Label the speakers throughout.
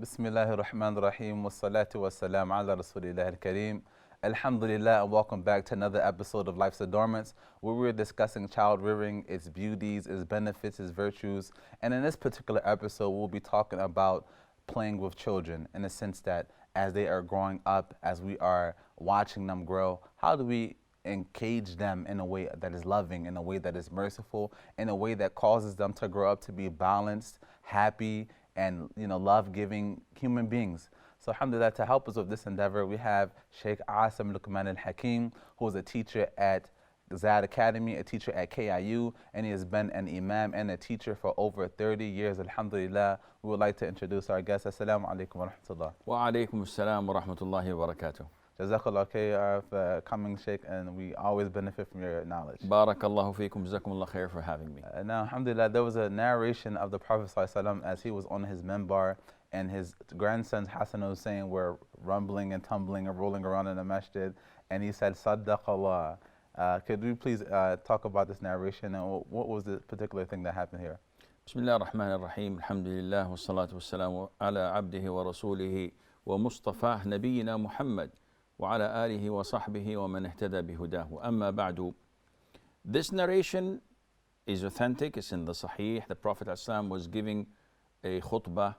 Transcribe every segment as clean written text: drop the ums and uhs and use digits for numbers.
Speaker 1: بسم الله الرحمن الرحيم والصلاة والسلام على رسول الله الكريم. Alhamdulillah, and welcome back to another episode of Life's Adornments, where we're discussing child rearing, its beauties, its benefits, its virtues. And in this particular episode, we'll be talking about playing with children, in the sense that as they are growing up, as we are watching them grow, how do we engage them in a way that is loving, in a way that is merciful, in a way that causes them to grow up to be balanced, happy, and love-giving human beings. So alhamdulillah, to help us with this endeavor, we have Sheikh Assim Al Hakeem, who is a teacher at Zad Academy, a teacher at KIU, and he has been an imam and a teacher for over 30 years. Alhamdulillah, we would like to introduce our guest. Assalamu alaikum wa rahmatullah.
Speaker 2: Wa alaikum assalam wa rahmatullahi wa barakatuh.
Speaker 1: Jazakallah khair for coming, Sheikh, and we always benefit from your knowledge.
Speaker 2: Barakallahu feekum, jazakumullah khair for having me.
Speaker 1: Now, alhamdulillah, there was a narration of the Prophet ﷺ as he was on his minbar, and his grandsons Hassan and Hussein were rumbling and tumbling and rolling around in the masjid, and he said, Saddaqallah. Could we please talk about this narration, and what was the particular thing that happened here?
Speaker 2: Bismillah ar-Rahman ar-Rahim, alhamdulillah, wa salatu wa salamu ala abdihi wa rasulihi wa mustafah nabiyyina Muhammad wa ala alihi wa sahbihi wa man ihtada bihudahu. Amma ba'du. This narration is authentic, it's in the Sahih. The Prophet ﷺ was giving a khutbah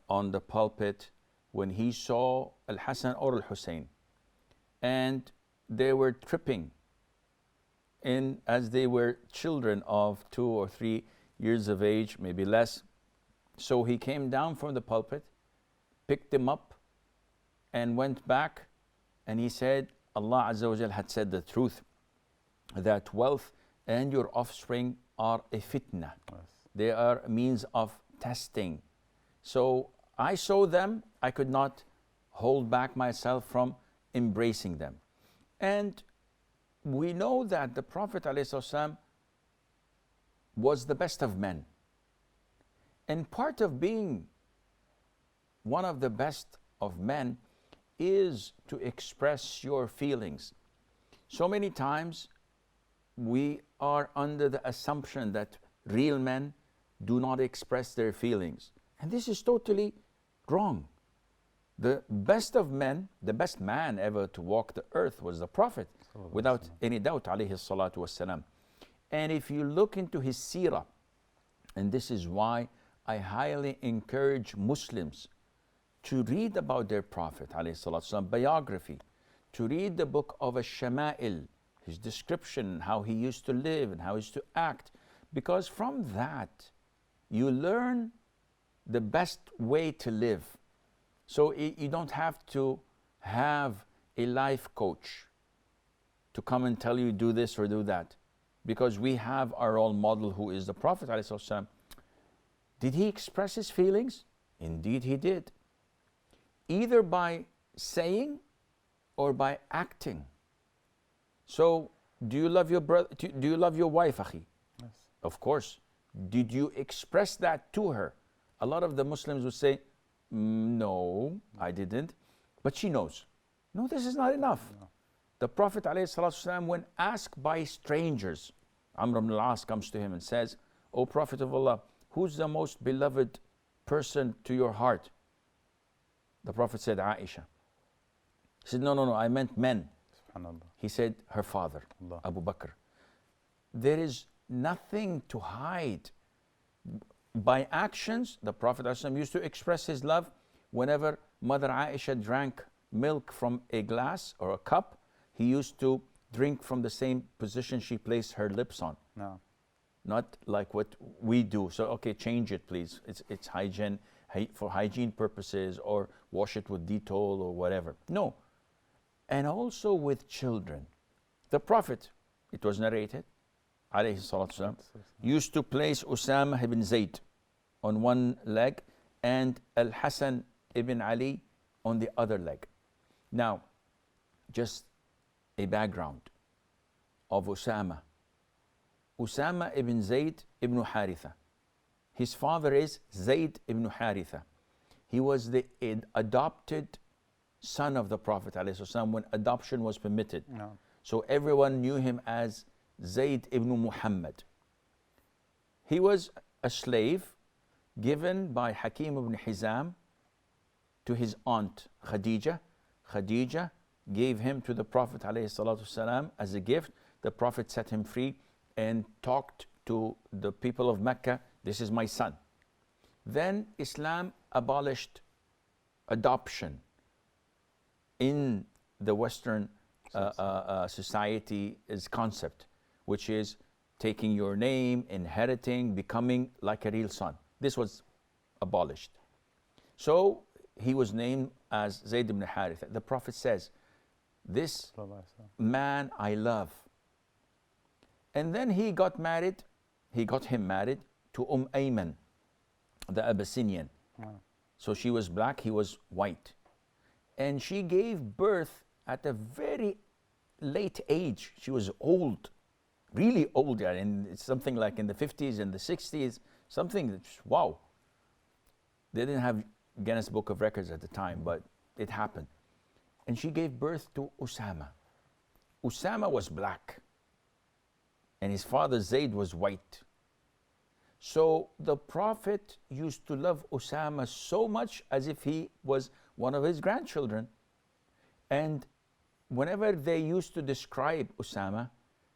Speaker 2: on the pulpit when he saw al-Hasan or al-Hussein, and they were tripping in as they were children of 2 or 3 years of age, maybe less. So he came down from the pulpit, picked them up, and went back, and he said, Allah Azza wa Jal had said the truth, that wealth and your offspring are a fitna. Yes. They are a means of testing. So I saw them, I could not hold back myself from embracing them. And we know that the Prophet ﷺ was the best of men. And part of being one of the best of men is to express your feelings. So many times we are under the assumption that real men do not express their feelings. And this is totally wrong. The best of men, the best man ever to walk the earth was the Prophet, without any doubt, alayhi salatu wassalam. And if you look into his seerah, and this is why I highly encourage Muslims to read about their Prophet, alayhi salatu wassalam, biography, to read the book of Ash-Shama'il, his description, how he used to live and how he used to act, because from that you learn the best way to live. So you don't have to have a life coach to come and tell you do this or do that, because we have our role model, who is the Prophet ﷺ. Did he express his feelings? Indeed he did, either by saying or by acting. So do you love your brother? Do you love your wife, akhi? Yes. Of course. Did you express that to her? A lot of the Muslims would say, no, I didn't, but she knows. No, this is not enough. No. The Prophet ﷺ, when asked by strangers, Amr ibn al-As comes to him and says, O Prophet of Allah, who's the most beloved person to your heart? The Prophet said, Aisha. He said, no, I meant men. He said, her father, Allah. Abu Bakr. There is nothing to hide. By actions, the Prophet ﷺ used to express his love. Whenever Mother Aisha drank milk from a glass or a cup, he used to drink from the same position she placed her lips on. No. Not like what we do. So, okay, change it, please. It's hygiene, for hygiene purposes, or wash it with Dettol or whatever. No. And also with children. The Prophet, it was narrated, alayhi salatu wasalam, used to place Usama ibn Zayd on one leg and al-Hasan ibn Ali on the other leg. Now, just a background of Usama. Usama ibn Zayd ibn Haritha. His father is Zayd ibn Haritha. He was the adopted son of the Prophet ﷺ when adoption was permitted. No. So everyone knew him as Zayd ibn Muhammad. He was a slave, given by Hakim ibn Hizam to his aunt Khadija. Khadija gave him to the Prophet ﷺ as a gift. The Prophet set him free and talked to the people of Mecca, this is my son. Then Islam abolished adoption in the Western society's concept, which is taking your name, inheriting, becoming like a real son. This was abolished. So he was named as Zayd ibn Haritha. The Prophet says, this man I love. And then he got married, he got him married to Ayman, the Abyssinian. Wow. So she was black, he was white. And she gave birth at a very late age. She was old, really old, and it's something like in the 50s and the 60s, something that's, wow. They didn't have Guinness Book of Records at the time, but it happened. And she gave birth to Usama. Usama was black, and his father Zayd was white. So the Prophet used to love Usama so much as if he was one of his grandchildren. And whenever they used to describe Usama,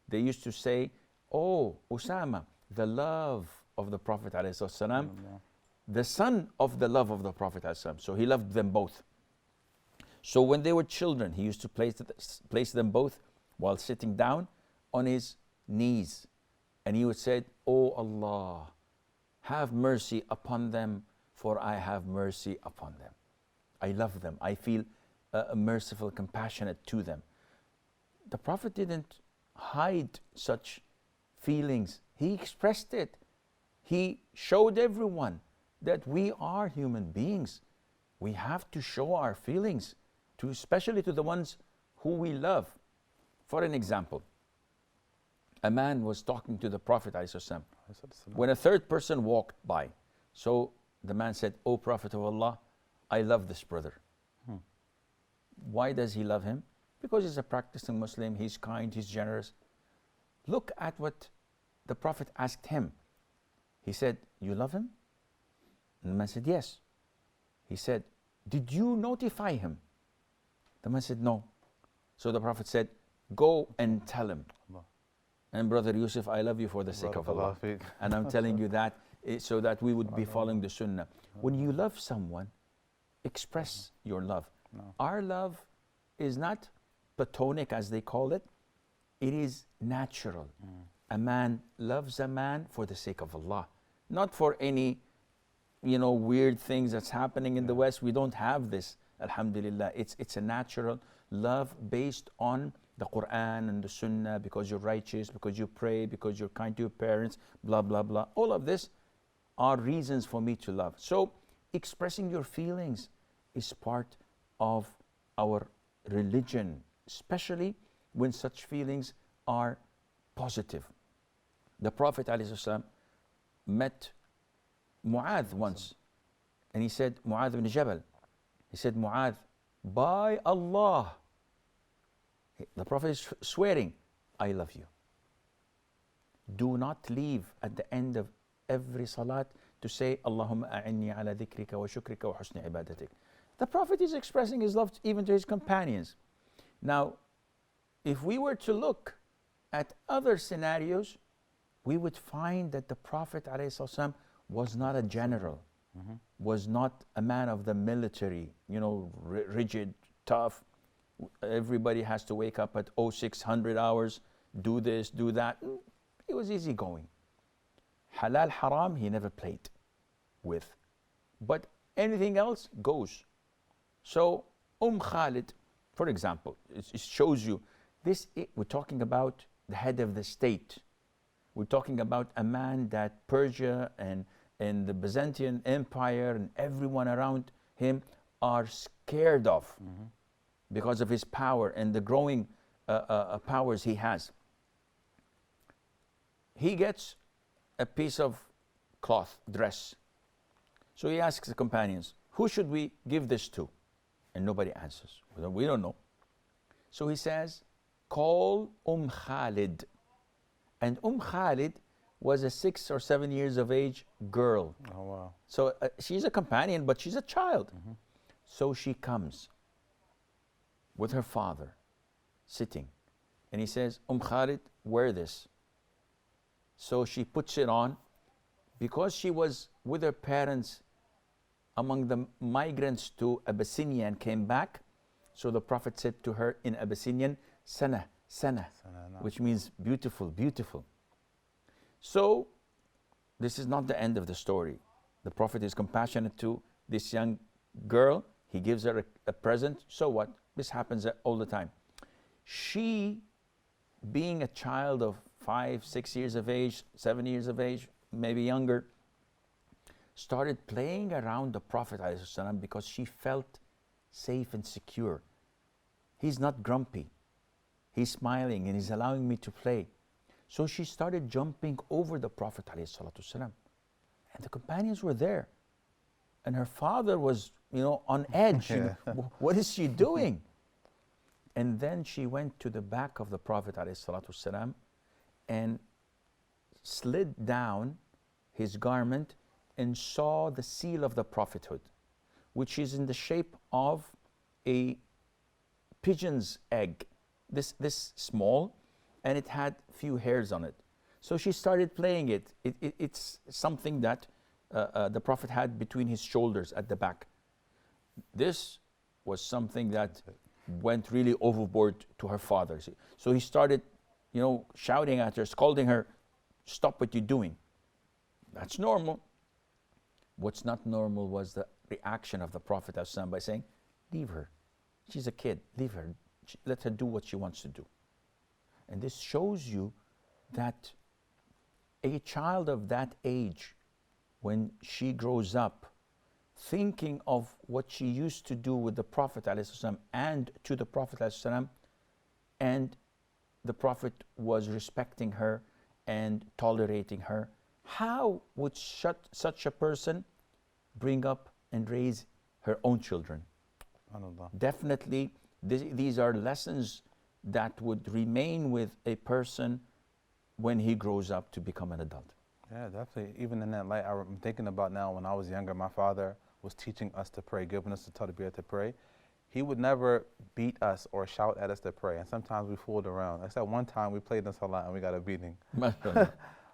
Speaker 2: they used to say, oh, Usama, the love of the Prophet ﷺ, the son of the love of the Prophet ﷺ. So he loved them both. So when they were children, he used to place them both while sitting down on his knees. And he would say, oh Allah, have mercy upon them, for I have mercy upon them. I love them. I feel merciful, compassionate to them. The Prophet didn't hide such feelings. He expressed it. He showed everyone that we are human beings. We have to show our feelings, especially to the ones who we love. For an example, a man was talking to the Prophet ﷺ when a third person walked by. So the man said, O Prophet of Allah, I love this brother. Why does he love him? Because he's a practicing Muslim, he's kind, he's generous. Look at what the Prophet asked him. He said, you love him? And the man said, yes. He said, did you notify him? The man said, no. So the Prophet said, go and tell him. And Brother Yusuf, I love you for the sake of Allah. And I'm telling you that so that we would be following the Sunnah. When you love someone, express your love. Our love is not platonic, as they call it. It is natural. A man loves a man for the sake of Allah, not for any, weird things that's happening in the West. We don't have this, alhamdulillah. It's a natural love based on the Quran and the Sunnah, because you're righteous, because you pray, because you're kind to your parents, blah, blah, blah. All of this are reasons for me to love. So expressing your feelings is part of our religion, especially when such feelings are positive. The Prophet ﷺ met Mu'adh once, and he said, Mu'adh ibn Jabal, he said, Mu'adh, by Allah, the Prophet is swearing, I love you. Do not leave at the end of every salat to say, Allahumma a'inni ala dhikrika wa shukrika wa husni ibadatik. The Prophet is expressing his love even to his companions. Now, if we were to look at other scenarios, we would find that the Prophet ﷺ was not a general, was not a man of the military, rigid, tough. Everybody has to wake up at 0600 hours, do this, do that. He was easygoing. Halal, haram, he never played with. But anything else goes. So, Khalid, for example, it shows you, we're talking about the head of the state. We're talking about a man that Persia and the Byzantine Empire and everyone around him are scared of because of his power and the growing powers he has. He gets a piece of cloth, dress. So he asks the companions, who should we give this to? And nobody answers. We don't know. So he says, call Khalid. And Khalid was a 6 or 7 years of age girl.
Speaker 1: Oh, wow.
Speaker 2: So she's a companion, but she's a child. So she comes with her father, sitting. And he says, Khalid, wear this. So she puts it on. Because she was with her parents among the migrants to Abyssinia and came back, so the Prophet said to her in Abyssinian, Sana, Sana, which means beautiful, beautiful. So this is not the end of the story. The Prophet is compassionate to this young girl. He gives her a present. So what? This happens all the time. She, being a child of 5, 6 years of age, 7 years of age, maybe younger, started playing around the Prophet ﷺ because she felt safe and secure. He's not grumpy. He's smiling and he's allowing me to play. So she started jumping over the Prophet ﷺ. And the companions were there. And her father was, on edge. What is she doing? And then she went to the back of the Prophet ﷺ and slid down his garment and saw the seal of the prophethood, which is in the shape of a pigeon's egg, this small, and it had few hairs on it. So she started playing it. It's something that the Prophet had between his shoulders at the back. This was something that went really overboard to her father. So he started, shouting at her, scolding her, stop what you're doing. That's normal. What's not normal was the reaction of the Prophet ﷺ by saying, leave her. She's a kid, leave her. Let her do what she wants to do. And this shows you that a child of that age, when she grows up, thinking of what she used to do with the Prophet ﷺ and to the Prophet ﷺ, and the Prophet was respecting her and tolerating her, how would such a person bring up and raise her own children? Definitely, these are lessons that would remain with a person when he grows up to become an adult.
Speaker 1: Yeah, definitely. Even in that light, I'm thinking about now when I was younger, my father was teaching us to pray, giving us the tarbiyah to pray. He would never beat us or shout at us to pray. And sometimes we fooled around. Except one time we played in Salah and we got a beating.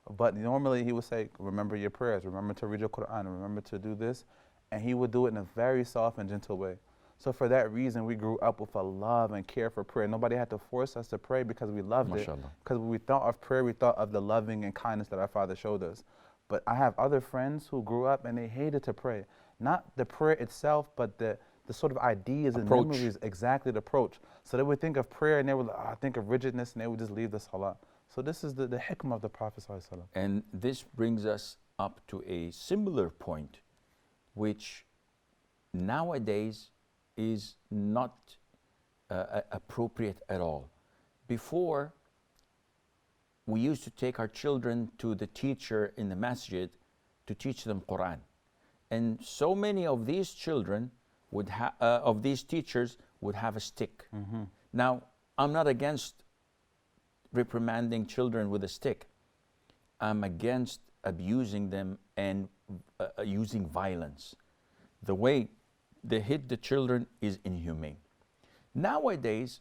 Speaker 1: But normally he would say, remember your prayers, remember to read your Quran, remember to do this. And he would do it in a very soft and gentle way. So for that reason, we grew up with a love and care for prayer. Nobody had to force us to pray because we loved it. Because when we thought of prayer, we thought of the loving and kindness that our Father showed us. But I have other friends who grew up and they hated to pray. Not the prayer itself, but the sort of ideas and memories, exactly the approach. So they would think of prayer and they would think of rigidness and they would just leave the Salah. So this is the hikmah of the Prophet ﷺ.
Speaker 2: And this brings us up to a similar point, which nowadays is not appropriate at all. Before, we used to take our children to the teacher in the masjid to teach them Quran. And so many of these children would of these teachers would have a stick. Now, I'm not against reprimanding children with a stick. I'm against abusing them and using violence. The way they hit the children is inhumane. Nowadays,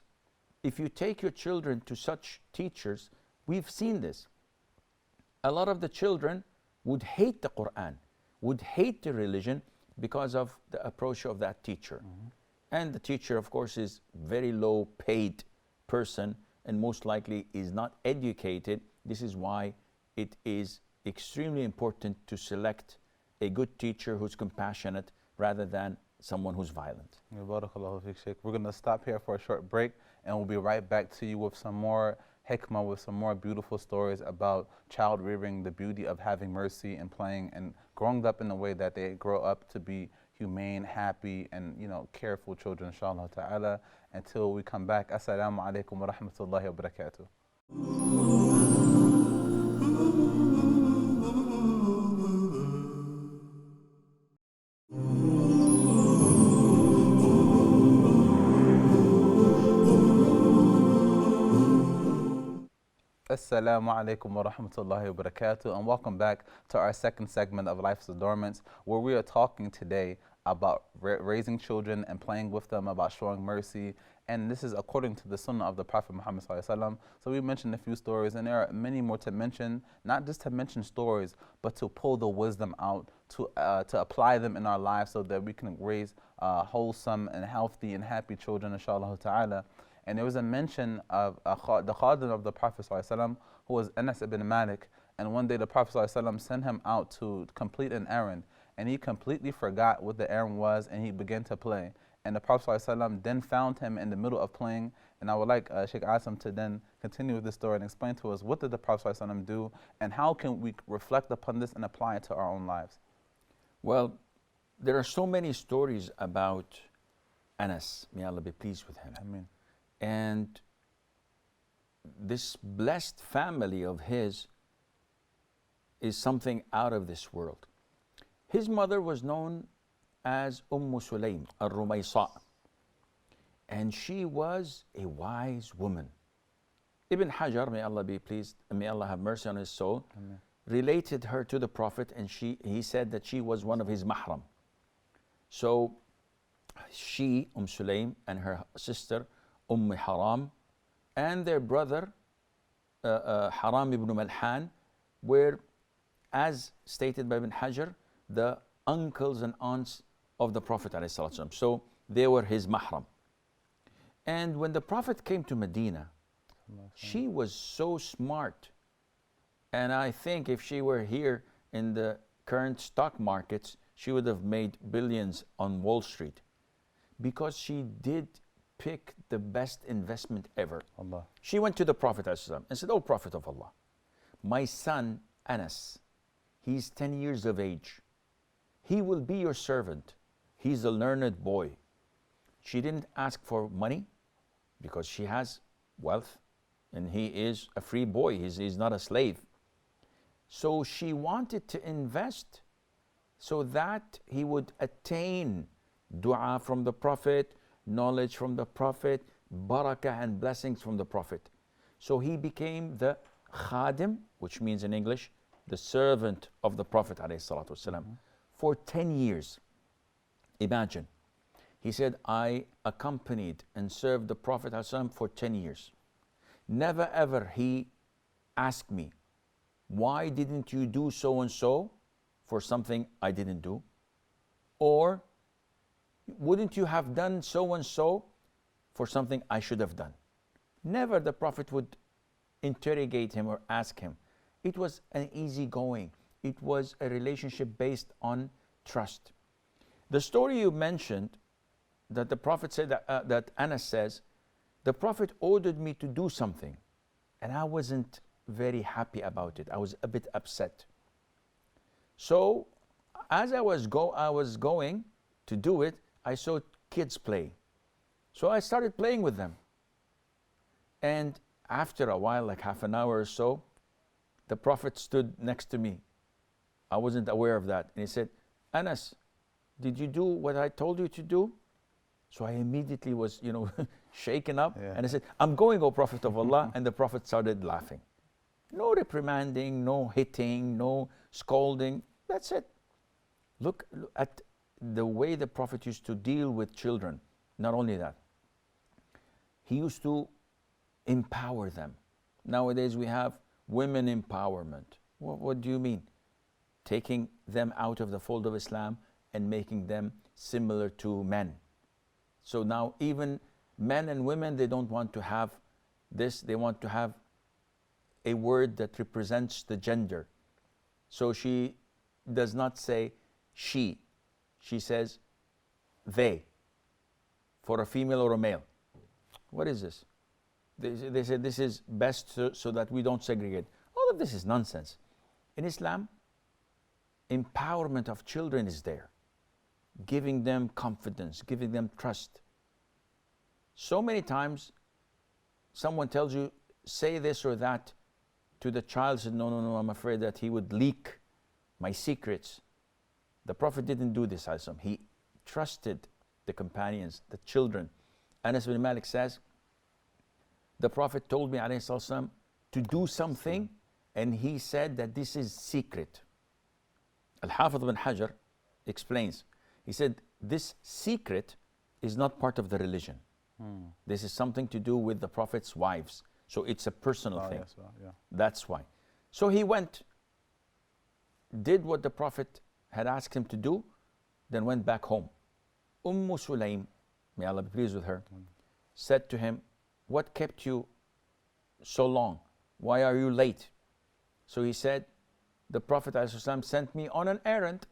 Speaker 2: if you take your children to such teachers, we've seen this. A lot of the children would hate the Quran, would hate the religion because of the approach of that teacher. And the teacher, of course, is very low paid person and most likely is not educated. This is why it is extremely important to select a good teacher who's compassionate rather than someone who's violent.
Speaker 1: Barakallahu feek, Sheikh. We're going to stop here for a short break and we'll be right back to you with some more hikmah, with some more beautiful stories about child rearing, the beauty of having mercy and playing and growing up in a way that they grow up to be humane, happy, and careful children, inshallah ta'ala. Until we come back, assalamu alaikum wa rahmatullahi wa barakatuh. Assalamu alaikum wa rahmatullahi wa barakatuh, and welcome back to our second segment of Life's Adornments, where we are talking today about raising children and playing with them, about showing mercy. And this is according to the sunnah of the Prophet Muhammad Sallallahu Alaihi Wasallam. So we mentioned a few stories, and there are many more to mention, not just to mention stories, but to pull the wisdom out, to apply them in our lives so that we can raise wholesome and healthy and happy children, inshallah ta'ala. And there was a mention of the Khadim of the Prophet ﷺ, who was Anas ibn Malik. And one day the Prophet ﷺ sent him out to complete an errand. And he completely forgot what the errand was, and he began to play. And the Prophet ﷺ then found him in the middle of playing. And I would like Sheikh Assim to then continue with this story and explain to us, what did the Prophet ﷺ do, and how can we reflect upon this and apply it to our own lives?
Speaker 2: Well, there are so many stories about Anas. May Allah be pleased with him.
Speaker 1: Ameen.
Speaker 2: And this blessed family of his is something out of this world. His mother was known as Sulaym al-Rumaysa, and she was a wise woman. Ibn Hajar, may Allah be pleased, and may Allah have mercy on his soul,
Speaker 1: Amen,
Speaker 2: related her to the Prophet, and he said that she was one of his mahram. So she, Sulaym, and her sister Haram, and their brother Haram ibn Malhan were, as stated by Ibn Hajar, the uncles and aunts of the Prophet ﷺ. So they were his mahram. And when the Prophet came to Medina, she was so smart. And I think if she were here in the current stock markets, she would have made billions on Wall Street, because she did pick the best investment ever.
Speaker 1: Allah.
Speaker 2: She went to the Prophet ﷺ and said, "Oh Prophet of Allah, my son Anas, he's 10 years of age. He will be your servant. He's a learned boy." She didn't ask for money because she has wealth and he is a free boy. He's not a slave. So she wanted to invest so that he would attain dua from the Prophet, knowledge from the Prophet, barakah and blessings from the Prophet. So he became the khadim, which means in English, the servant of the Prophet ﷺ, for 10 years. Imagine. He said, I accompanied and served the Prophet ﷺ for 10 years. Never ever he asked me, why didn't you do so and so for something I didn't do? Or wouldn't you have done so and so for something I should have done? Never the Prophet would interrogate him or ask him. It was an easy going. It was a relationship based on trust. The story you mentioned, that the Prophet said, that Anas says, the Prophet ordered me to do something, and I wasn't very happy about it. I was a bit upset. So as I was going to do it, I saw kids play. So I started playing with them. And after a while, like half an hour or so, the Prophet stood next to me. I wasn't aware of that. And he said, Anas, did you do what I told you to do? So I immediately was, shaken up.
Speaker 1: Yeah.
Speaker 2: And I said, I'm going, O Prophet of Allah. And the Prophet started laughing. No reprimanding, no hitting, no scolding. That's it. Look at the way the Prophet used to deal with children. Not only that, he used to empower them. Nowadays we have women empowerment. What do you mean? Taking them out of the fold of Islam and making them similar to men. So now even men and women, they don't want to have this. They want to have a word that represents the gender. So she does not say she. She says they, for a female or a male. What is this? They say this is best so that we don't segregate. All of this is nonsense. In Islam, empowerment of children is there. Giving them confidence, giving them trust. So many times, someone tells you, say this or that to the child. Said, no, I'm afraid that he would leak my secrets. The Prophet didn't do this. He trusted the companions, the children. Anas bin Malik says, the Prophet told me, ﷺ, to do something, and he said that this is secret. Al-Hafidh ibn Hajar explains. He said, this secret is not part of the religion. This is something to do with the Prophet's wives. So it's a personal thing.
Speaker 1: Yes, yeah.
Speaker 2: That's why. So he went, did what the Prophet had asked him to do, then went back home. Sulaym, may Allah be pleased with her, said to him, what kept you so long? Why are you late? So he said, the Prophet ﷺ sent me on an errand.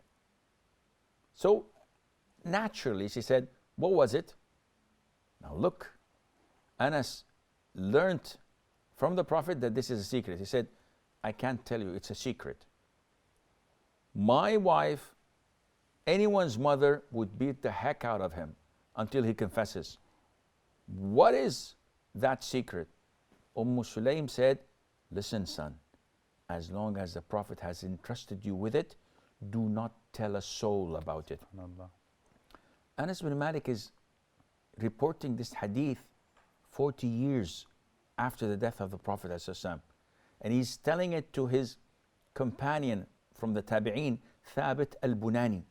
Speaker 2: So naturally, she said, what was it? Now look, Anas learned from the Prophet that this is a secret. He said, I can't tell you, it's a secret. My wife, anyone's mother, would beat the heck out of him until he confesses. What is that secret? Sulaym said, listen, son, as long as the Prophet has entrusted you with it, do not tell a soul about it. Anas bin Malik is reporting this hadith 40 years after the death of the Prophet ﷺ. And he's telling it to his companion from the Tabi'een, Thabit al-Bunani.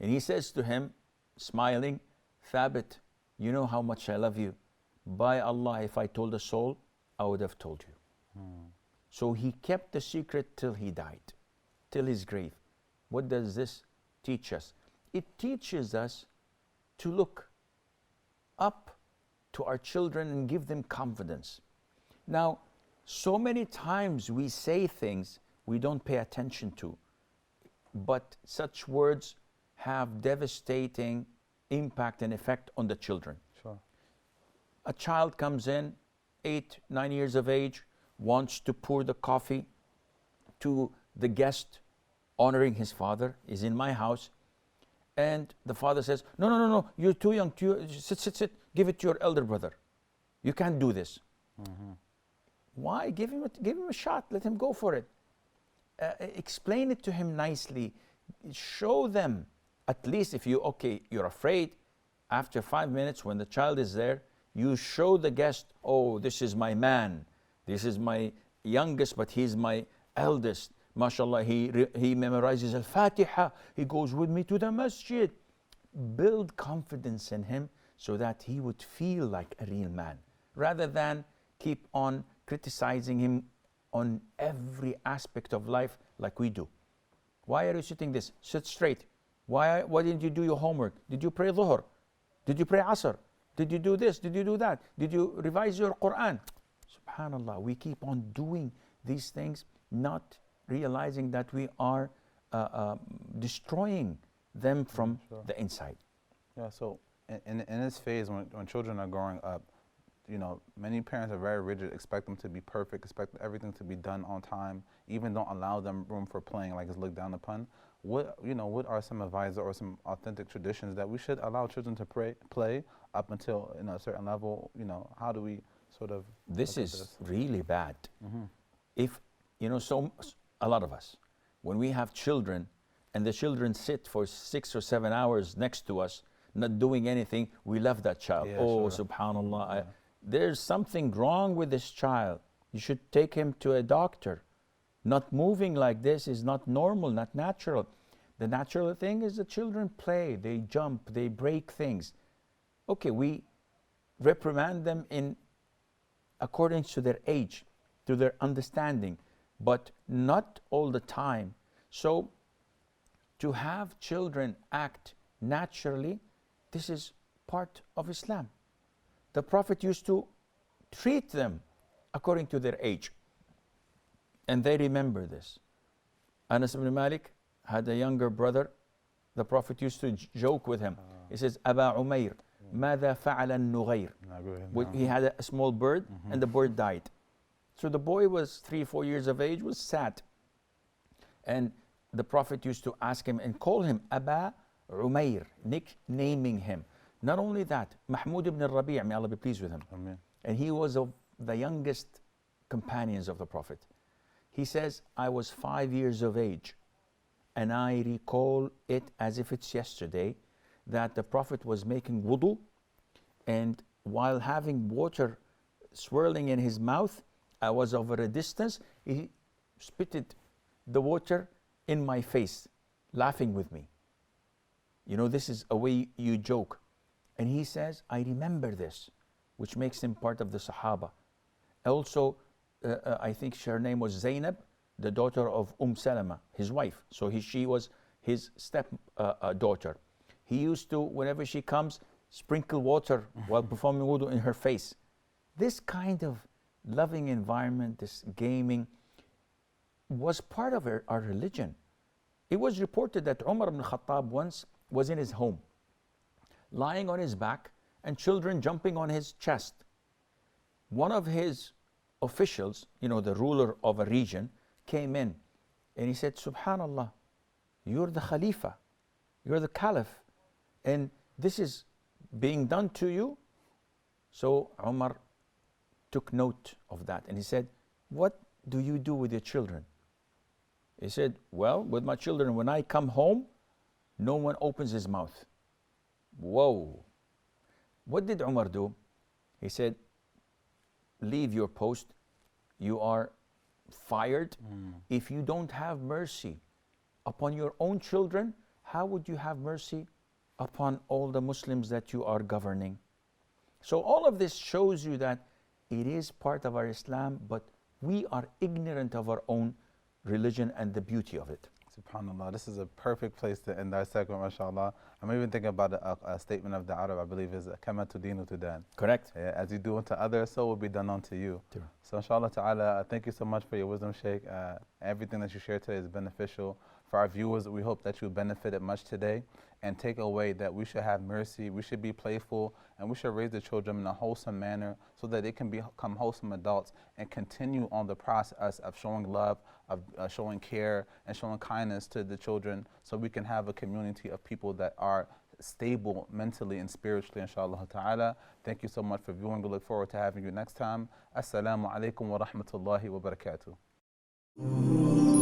Speaker 2: And he says to him, smiling, Thabit, you know how much I love you. By Allah, if I told a soul, I would have told you. So he kept the secret till he died, till his grave. What does this teach us? It teaches us to look up to our children and give them confidence. Now, so many times we say things we don't pay attention to, but such words have devastating impact and effect on the children.
Speaker 1: Sure.
Speaker 2: A child comes in, 8, 9 years of age, wants to pour the coffee to the guest, honoring his father, is in my house, and the father says, no, you're too young, sit, give it to your elder brother. You can't do this. Why? Give him a shot, let him go for it. Explain it to him nicely. Show them, at least if you're afraid, after 5 minutes when the child is there, you show the guest, oh, this is my man. This is my youngest, but he's my eldest. MashaAllah, he memorizes al-Fatiha. He goes with me to the masjid. Build confidence in him so that he would feel like a real man, rather than keep on criticizing him on every aspect of life like we do. Why are you sitting this? Sit straight. Why didn't you do your homework? Did you pray Dhuhr? Did you pray Asr? Did you do this? Did you do that? Did you revise your Quran? SubhanAllah, we keep on doing these things, not realizing that we are destroying them from the inside.
Speaker 1: Yeah, so in this phase, when children are growing up, many parents are very rigid, expect them to be perfect, expect everything to be done on time, even don't allow them room for playing, like it's looked down upon. What are some advice or some authentic traditions that we should allow children to play up until a certain level? How do we sort of...
Speaker 2: This is really bad. If, a lot of us, when we have children and the children sit for 6 or 7 hours next to us, not doing anything, we love that child. SubhanAllah. There's something wrong with this child. You should take him to a doctor. Not moving like this is not normal, not natural. The natural thing is the children play, they jump, they break things. Okay, we reprimand them in accordance to their age, to their understanding, but not all the time. So to have children act naturally, this is part of Islam. The Prophet used to treat them according to their age. And they remember this. Anas ibn Malik had a younger brother. The Prophet used to joke with him. He says, Aba Umayr, ماذا فعل النغير? He had a small bird and the bird died. So the boy was 3, 4 years of age, was sad. And the Prophet used to ask him and call him Aba Umayr, nicknaming him. Not only that, Mahmud ibn al-Rabi', may Allah be pleased with him.
Speaker 1: Amen.
Speaker 2: And he was of the youngest companions of the Prophet. He says, I was 5 years of age, and I recall it as if it's yesterday, that the Prophet was making wudu, and while having water swirling in his mouth, I was over a distance, he spitted the water in my face, laughing with me. You know, this is a way you joke. And he says, I remember this, which makes him part of the Sahaba. Also, I think her name was Zainab, the daughter of Salama, his wife. So she was his step daughter. He used to, whenever she comes, sprinkle water while performing wudu in her face. This kind of loving environment, this gaming, was part of our religion. It was reported that Umar ibn Khattab once was in his home, lying on his back and children jumping on his chest. One of his officials, you know, the ruler of a region, came in and he said, Subhanallah, you're the Khalifa, you're the Caliph, and this is being done to you. So Umar took note of that and he said, what do you do with your children? He said, well, with my children, when I come home, no one opens his mouth. Whoa. What did Umar do? He said, leave your post. You are fired. If you don't have mercy upon your own children, how would you have mercy upon all the Muslims that you are governing? So all of this shows you that it is part of our Islam, but we are ignorant of our own religion and the beauty of it.
Speaker 1: SubhanAllah, this is a perfect place to end our segment, mashallah. I'm even thinking about a statement of the Arab, I believe is kama tudinu tudan.
Speaker 2: Correct.
Speaker 1: Yeah, as you do unto others, so will be done unto you.
Speaker 2: True.
Speaker 1: So inshallah ta'ala, thank you so much for your wisdom, Sheikh. Everything that you shared today is beneficial. For our viewers, we hope that you benefited much today and take away that we should have mercy, we should be playful, and we should raise the children in a wholesome manner so that they can become wholesome adults and continue on the process of showing love, of showing care, and showing kindness to the children so we can have a community of people that are stable mentally and spiritually, inshallah ta'ala. Thank you so much for viewing. We look forward to having you next time. Assalamu alaikum wa rahmatullahi wa barakatuh.